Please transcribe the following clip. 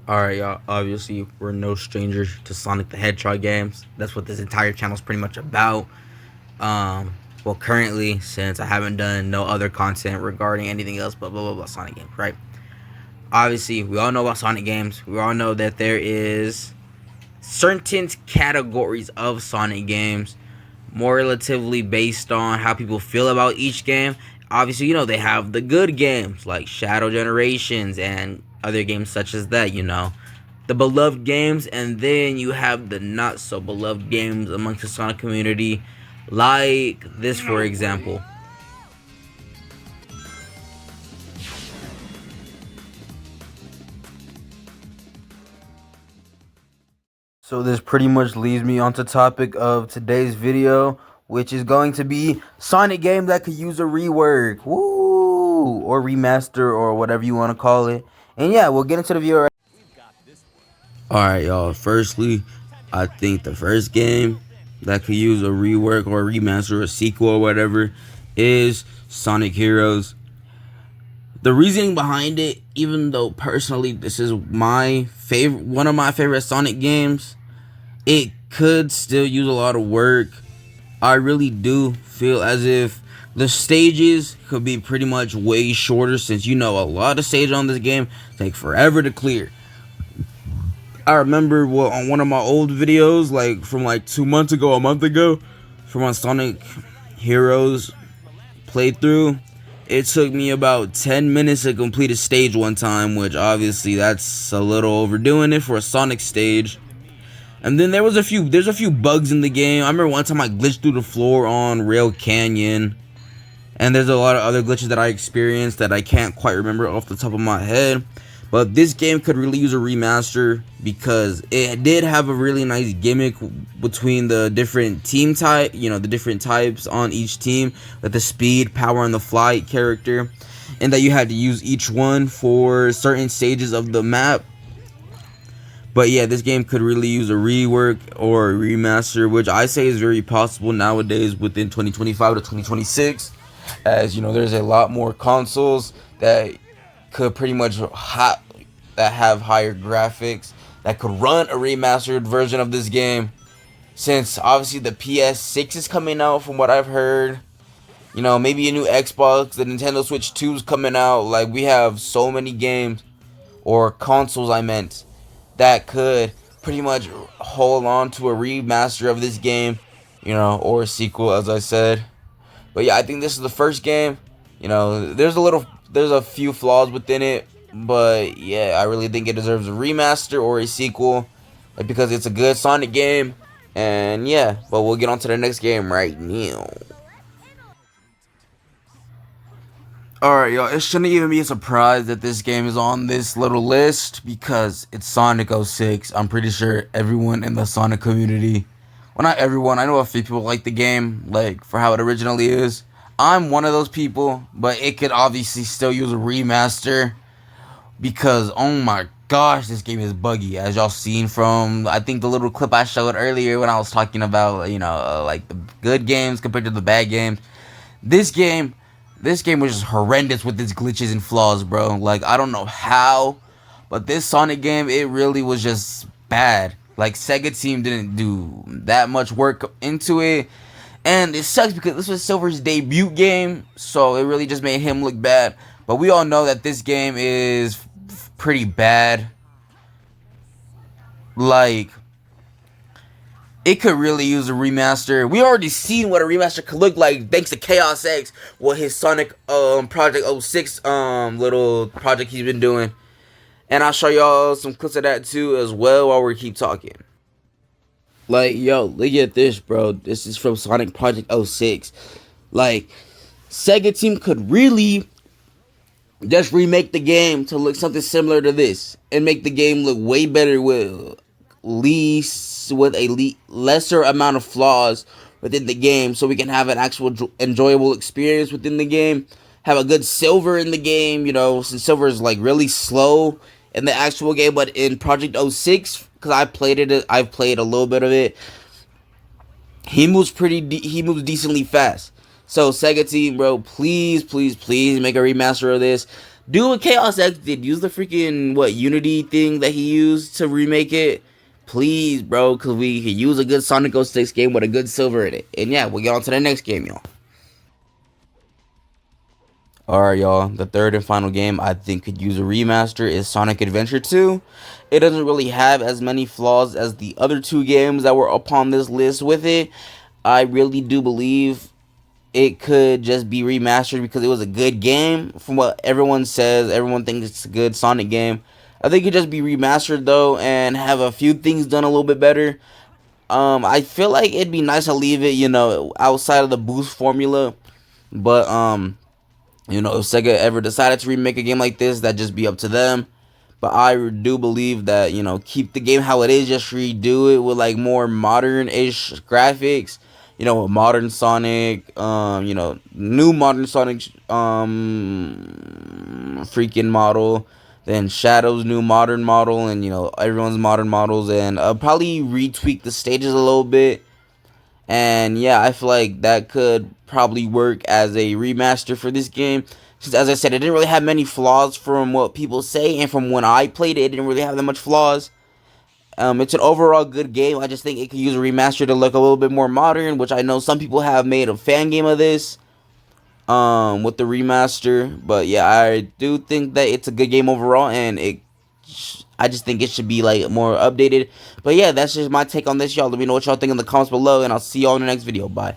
Alright, y'all. Obviously, we're no strangers to Sonic the Hedgehog games. That's what this entire channel is pretty much about. Well, currently, since I haven't done no other content regarding anything else but blah blah blah Sonic games, right? Obviously, we all know about Sonic games. We all know that there is certain categories of Sonic games, more relatively based on how people feel about each game. Obviously, they have the good games like Shadow Generations and other games such as that, the beloved games, and then you have the not so beloved games amongst the Sonic community, like this, for example. So this pretty much leads me onto topic of today's video, which is going to be Sonic game that could use a rework, woo, or remaster, or whatever you want to call it. And yeah, we'll get into the video. Alright, y'all. Firstly, I think the first game that could use a rework or a remaster or a sequel or whatever is Sonic Heroes. The reasoning behind it, even though personally this is one of my favorite Sonic games, it could still use a lot of work. I really do feel as if the stages could be pretty much way shorter, since a lot of stages on this game take forever to clear. I remember on one of my old videos, like from like 2 months ago, a month ago, from my Sonic Heroes playthrough, it took me about 10 minutes to complete a stage one time, which obviously that's a little overdoing it for a Sonic stage. And then there's a few bugs in the game. I remember one time I glitched through the floor on Rail Canyon, and there's a lot of other glitches that I experienced that I can't quite remember off the top of my head. But this game could really use a remaster because it did have a really nice gimmick between the different team type, the different types on each team, with the speed, power, and the flight character, and that you had to use each one for certain stages of the map. But yeah, this game could really use a rework or a remaster, which I say is very possible nowadays within 2025 to 2026, as there's a lot more consoles that could pretty much that have higher graphics that could run a remastered version of this game, since obviously the PS6 is coming out from what I've heard. Maybe a new Xbox, the Nintendo Switch 2 is coming out. Like, we have so many games, or consoles I meant, that could pretty much hold on to a remaster of this game, or a sequel, as I said. But yeah, I think this is the first game. There's a few flaws within it, but yeah, I really think it deserves a remaster or a sequel, because it's a good Sonic game. And yeah, but we'll get on to the next game right now. Alright, y'all, it shouldn't even be a surprise that this game is on this little list, because it's Sonic 06. I'm pretty sure everyone in the Sonic community, well, not everyone, I know a few people like the game, like, for how it originally is. I'm one of those people, but it could obviously still use a remaster, because, oh my gosh, this game is buggy, as y'all seen from, I think, the little clip I showed earlier when I was talking about, like, the good games compared to the bad games. This game was just horrendous with its glitches and flaws, bro. Like, I don't know how, but this Sonic game, it really was just bad. Like, Sega team didn't do that much work into it. And it sucks because this was Silver's debut game, so it really just made him look bad. But we all know that this game is pretty bad. Like, it could really use a remaster. We already seen what a remaster could look like thanks to Chaos X, what his Sonic Project 06 little project he's been doing. And I'll show y'all some clips of that too as well while we keep talking. Like, yo, look at this, bro. This is from Sonic Project 06. Like, Sega team could really just remake the game to look something similar to this, and make the game look way better with a lesser amount of flaws within the game, so we can have an actual enjoyable experience within the game. Have a good Silver in the game, since Silver is like really slow in the actual game, but in Project 06, because I've played a little bit of it, he moves decently fast. So Sega team, bro, please make a remaster of this. Do what Chaos X did. Use the freaking Unity thing that he used to remake it. Please, bro, because we could use a good Sonic 06 game with a good silver in it. And yeah, we'll get on to the next game, y'all. Alright, y'all. The third and final game I think could use a remaster is Sonic Adventure 2. It doesn't really have as many flaws as the other two games that were upon this list with it. I really do believe it could just be remastered because it was a good game. From what everyone says, everyone thinks it's a good Sonic game. I think it could just be remastered though and have a few things done a little bit better. I feel like it'd be nice to leave it, outside of the boost formula. But if Sega ever decided to remake a game like this, that'd just be up to them. But I do believe that, keep the game how it is, just redo it with like more modern-ish graphics. Modern Sonic, new modern Sonic freaking model. Then Shadow's new modern model, and everyone's modern models, and probably retweak the stages a little bit. And yeah, I feel like that could probably work as a remaster for this game. Since, as I said, it didn't really have many flaws from what people say, and from when I played it, it didn't really have that much flaws. It's an overall good game. I just think it could use a remaster to look a little bit more modern, which I know some people have made a fan game of this with the remaster. But yeah, I do think that it's a good game overall, and I just think it should be like more updated. But yeah, that's just my take on this, y'all. Let me know what y'all think in the comments below, and I'll see y'all in the next video. Bye.